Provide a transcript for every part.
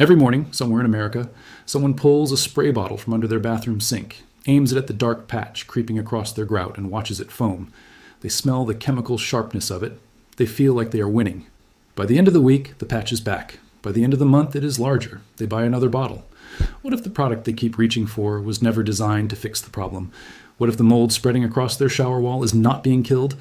Every morning, somewhere in America, someone pulls a spray bottle from under their bathroom sink, aims it at the dark patch creeping across their grout, and watches it foam. They smell the chemical sharpness of it. They feel like they are winning. By the end of the week, the patch is back. By the end of the month, it is larger. They buy another bottle. What if the product they keep reaching for was never designed to fix the problem? What if the mold spreading across their shower wall is not being killed,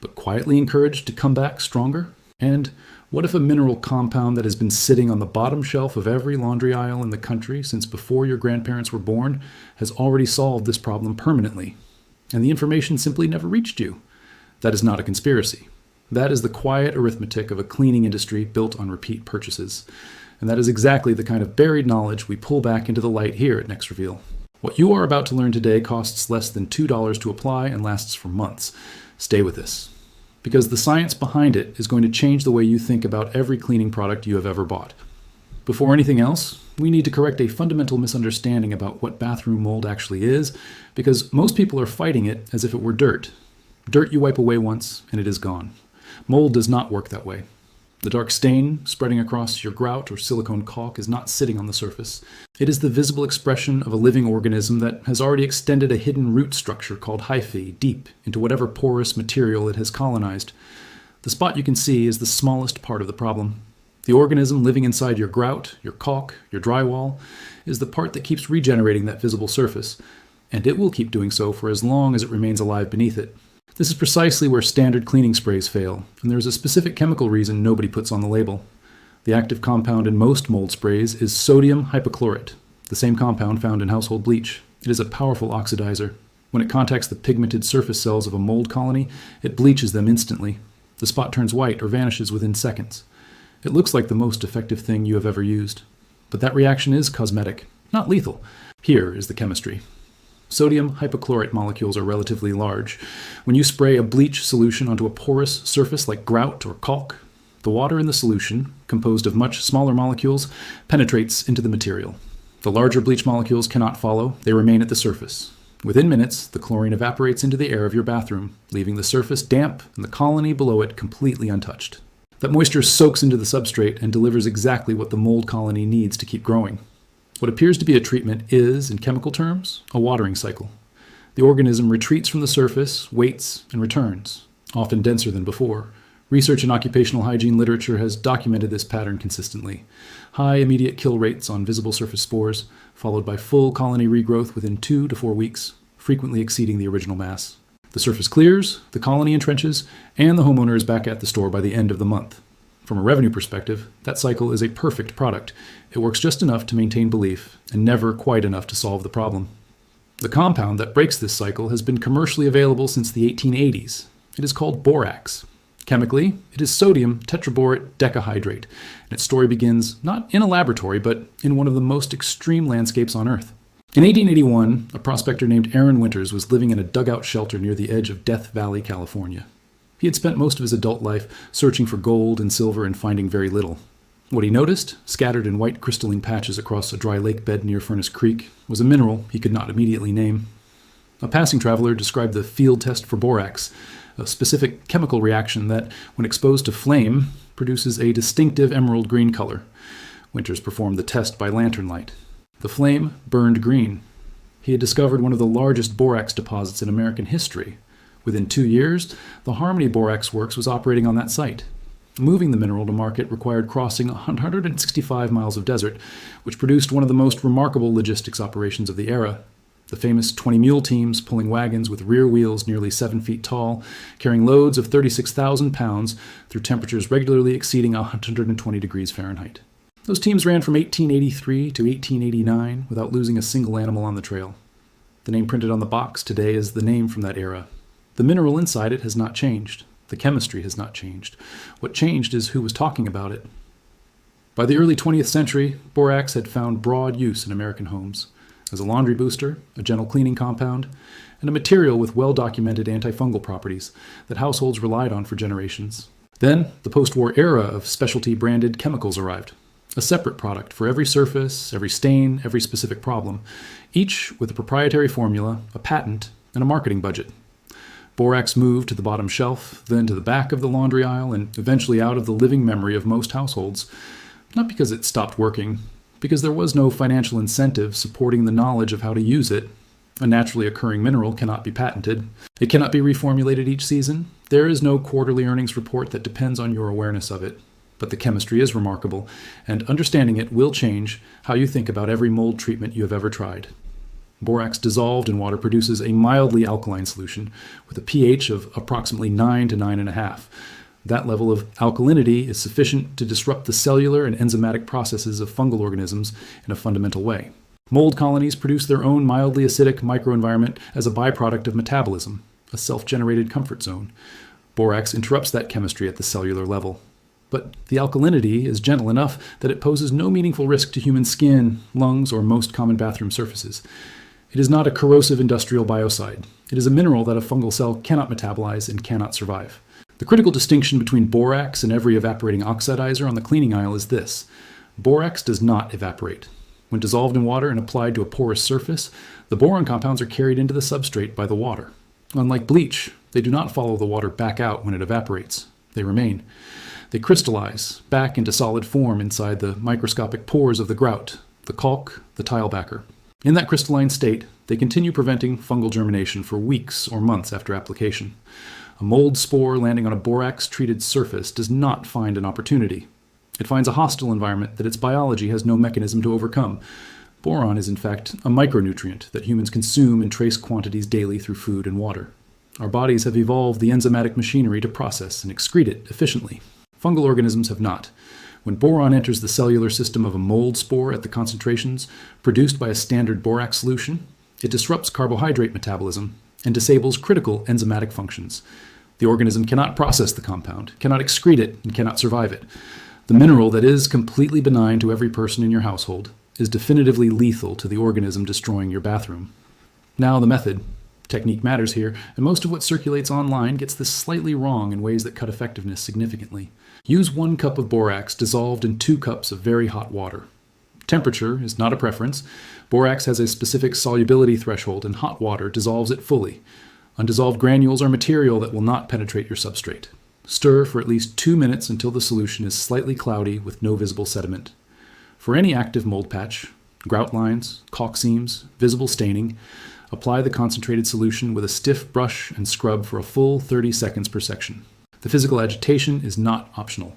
but quietly encouraged to come back stronger? And what if a mineral compound that has been sitting on the bottom shelf of every laundry aisle in the country since before your grandparents were born has already solved this problem permanently, and the information simply never reached you? That is not a conspiracy. That is the quiet arithmetic of a cleaning industry built on repeat purchases. And that is exactly the kind of buried knowledge we pull back into the light here at NexReveal. What you are about to learn today costs less than $2 to apply and lasts for months. Stay with us, because the science behind it is going to change the way you think about every cleaning product you have ever bought. Before anything else, we need to correct a fundamental misunderstanding about what bathroom mold actually is, because most people are fighting it as if it were dirt. Dirt you wipe away once, and it is gone. Mold does not work that way. The dark stain spreading across your grout or silicone caulk is not sitting on the surface. It is the visible expression of a living organism that has already extended a hidden root structure called hyphae deep into whatever porous material it has colonized. The spot you can see is the smallest part of the problem. The organism living inside your grout, your caulk, your drywall, is the part that keeps regenerating that visible surface, and it will keep doing so for as long as it remains alive beneath it. This is precisely where standard cleaning sprays fail, and there is a specific chemical reason nobody puts on the label. The active compound in most mold sprays is sodium hypochlorite, the same compound found in household bleach. It is a powerful oxidizer. When it contacts the pigmented surface cells of a mold colony, it bleaches them instantly. The spot turns white or vanishes within seconds. It looks like the most effective thing you have ever used. But that reaction is cosmetic, not lethal. Here is the chemistry. Sodium hypochlorite molecules are relatively large. When you spray a bleach solution onto a porous surface like grout or caulk, the water in the solution, composed of much smaller molecules, penetrates into the material. The larger bleach molecules cannot follow. They remain at the surface. Within minutes, the chlorine evaporates into the air of your bathroom, leaving the surface damp and the colony below it completely untouched. That moisture soaks into the substrate and delivers exactly what the mold colony needs to keep growing. What appears to be a treatment is, in chemical terms, a watering cycle. The organism retreats from the surface, waits, and returns, often denser than before. Research in occupational hygiene literature has documented this pattern consistently. High immediate kill rates on visible surface spores, followed by full colony regrowth within 2 to 4 weeks, frequently exceeding the original mass. The surface clears, the colony entrenches, and the homeowner is back at the store by the end of the month. From a revenue perspective, that cycle is a perfect product. It works just enough to maintain belief, and never quite enough to solve the problem. The compound that breaks this cycle has been commercially available since the 1880s. It is called borax. Chemically, it is sodium tetraborate decahydrate, and its story begins not in a laboratory, but in one of the most extreme landscapes on Earth. In 1881, a prospector named Aaron Winters was living in a dugout shelter near the edge of Death Valley, California. He had spent most of his adult life searching for gold and silver and finding very little. What he noticed, scattered in white crystalline patches across a dry lake bed near Furnace Creek, was a mineral he could not immediately name. A passing traveler described the field test for borax, a specific chemical reaction that, when exposed to flame, produces a distinctive emerald green color. Winters performed the test by lantern light. The flame burned green. He had discovered one of the largest borax deposits in American history. Within 2 years, the Harmony Borax Works was operating on that site. Moving the mineral to market required crossing 165 miles of desert, which produced one of the most remarkable logistics operations of the era. The famous 20-mule teams pulling wagons with rear wheels nearly 7 feet tall, carrying loads of 36,000 pounds through temperatures regularly exceeding 120 degrees Fahrenheit. Those teams ran from 1883 to 1889 without losing a single animal on the trail. The name printed on the box today is the name from that era. The mineral inside it has not changed. The chemistry has not changed. What changed is who was talking about it. By the early 20th century, borax had found broad use in American homes as a laundry booster, a gentle cleaning compound, and a material with well-documented antifungal properties that households relied on for generations. Then, the post-war era of specialty branded chemicals arrived, a separate product for every surface, every stain, every specific problem, each with a proprietary formula, a patent, and a marketing budget. Borax moved to the bottom shelf, then to the back of the laundry aisle, and eventually out of the living memory of most households, not because it stopped working, Because there was no financial incentive supporting the knowledge of how to use it. A naturally occurring mineral cannot be patented. It cannot be reformulated each season. There is no quarterly earnings report that depends on your awareness of it. But the chemistry is remarkable, and understanding it will change how you think about every mold treatment you have ever tried. Borax dissolved in water produces a mildly alkaline solution with a pH of approximately 9 to 9.5. That level of alkalinity is sufficient to disrupt the cellular and enzymatic processes of fungal organisms in a fundamental way. Mold colonies produce their own mildly acidic microenvironment as a byproduct of metabolism, a self-generated comfort zone. Borax interrupts that chemistry at the cellular level. But the alkalinity is gentle enough that it poses no meaningful risk to human skin, lungs, or most common bathroom surfaces. It is not a corrosive industrial biocide. It is a mineral that a fungal cell cannot metabolize and cannot survive. The critical distinction between borax and every evaporating oxidizer on the cleaning aisle is this. Borax does not evaporate. When dissolved in water and applied to a porous surface, the boron compounds are carried into the substrate by the water. Unlike bleach, they do not follow the water back out when it evaporates. They remain. They crystallize back into solid form inside the microscopic pores of the grout, the caulk, the tile backer. In that crystalline state, they continue preventing fungal germination for weeks or months after application. A mold spore landing on a borax-treated surface does not find an opportunity. It finds a hostile environment that its biology has no mechanism to overcome. Boron is in fact a micronutrient that humans consume in trace quantities daily through food and water. Our bodies have evolved the enzymatic machinery to process and excrete it efficiently. Fungal organisms have not. When boron enters the cellular system of a mold spore at the concentrations produced by a standard borax solution, it disrupts carbohydrate metabolism and disables critical enzymatic functions. The organism cannot process the compound, cannot excrete it, and cannot survive it. The mineral that is completely benign to every person in your household is definitively lethal to the organism destroying your bathroom. Now the method. Technique matters here, and most of what circulates online gets this slightly wrong in ways that cut effectiveness significantly. Use 1 cup of borax dissolved in 2 cups of very hot water. Temperature is not a preference. Borax has a specific solubility threshold, and hot water dissolves it fully. Undissolved granules are material that will not penetrate your substrate. Stir for at least 2 minutes until the solution is slightly cloudy with no visible sediment. For any active mold patch, grout lines, caulk seams, visible staining, apply the concentrated solution with a stiff brush and scrub for a full 30 seconds per section. The physical agitation is not optional.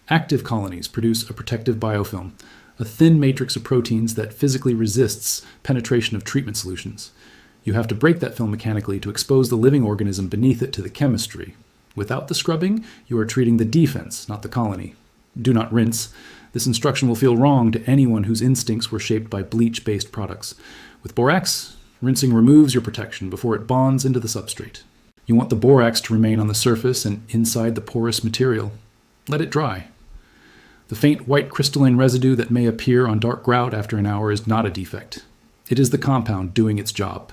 Active colonies produce a protective biofilm, a thin matrix of proteins that physically resists penetration of treatment solutions. You have to break that film mechanically to expose the living organism beneath it to the chemistry. Without the scrubbing, you are treating the defense, not the colony. Do not rinse. This instruction will feel wrong to anyone whose instincts were shaped by bleach-based products. With borax, rinsing removes your protection before it bonds into the substrate. You want the borax to remain on the surface and inside the porous material. Let it dry. The faint white crystalline residue that may appear on dark grout after an hour is not a defect. It is the compound doing its job.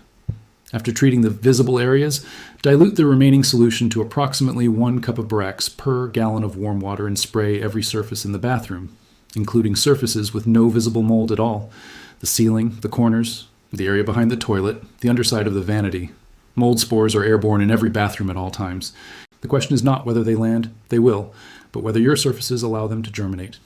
After treating the visible areas, dilute the remaining solution to approximately 1 cup of borax per gallon of warm water and spray every surface in the bathroom, including surfaces with no visible mold at all: the ceiling, the corners, the area behind the toilet, the underside of the vanity. Mold spores are airborne in every bathroom at all times. The question is not whether they land, they will, but whether your surfaces allow them to germinate.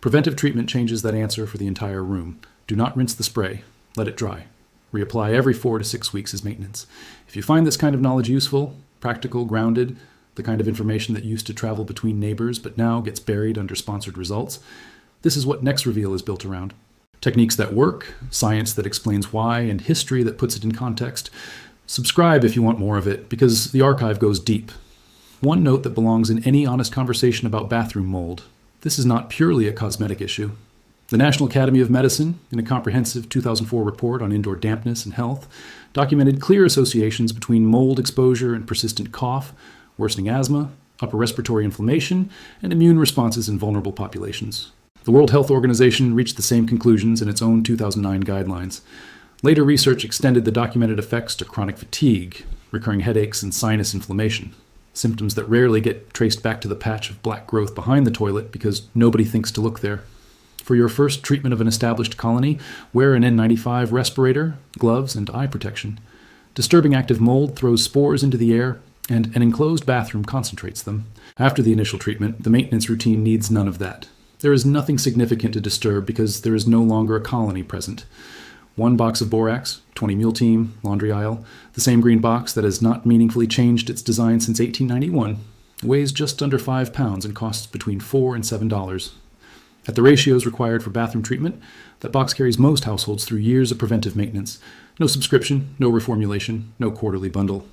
Preventive treatment changes that answer for the entire room. Do not rinse the spray. Let it dry. Reapply every 4 to 6 weeks as maintenance. If you find this kind of knowledge useful, practical, grounded, the kind of information that used to travel between neighbors but now gets buried under sponsored results, this is what NexReveal is built around. Techniques that work, science that explains why, and history that puts it in context. Subscribe if you want more of it, because the archive goes deep. One note that belongs in any honest conversation about bathroom mold. This is not purely a cosmetic issue. The National Academy of Medicine, in a comprehensive 2004 report on indoor dampness and health, documented clear associations between mold exposure and persistent cough, worsening asthma, upper respiratory inflammation, and immune responses in vulnerable populations. The World Health Organization reached the same conclusions in its own 2009 guidelines. Later research extended the documented effects to chronic fatigue, recurring headaches, and sinus inflammation, symptoms that rarely get traced back to the patch of black growth behind the toilet because nobody thinks to look there. For your first treatment of an established colony, wear an N95 respirator, gloves, and eye protection. Disturbing active mold throws spores into the air, and an enclosed bathroom concentrates them. After the initial treatment, the maintenance routine needs none of that. There is nothing significant to disturb because there is no longer a colony present. 1 box of borax, 20 mule team, laundry aisle, the same green box that has not meaningfully changed its design since 1891, weighs just under 5 pounds and costs between $4 and $7. At the ratios required for bathroom treatment, that box carries most households through years of preventive maintenance. No subscription, no reformulation, no quarterly bundle.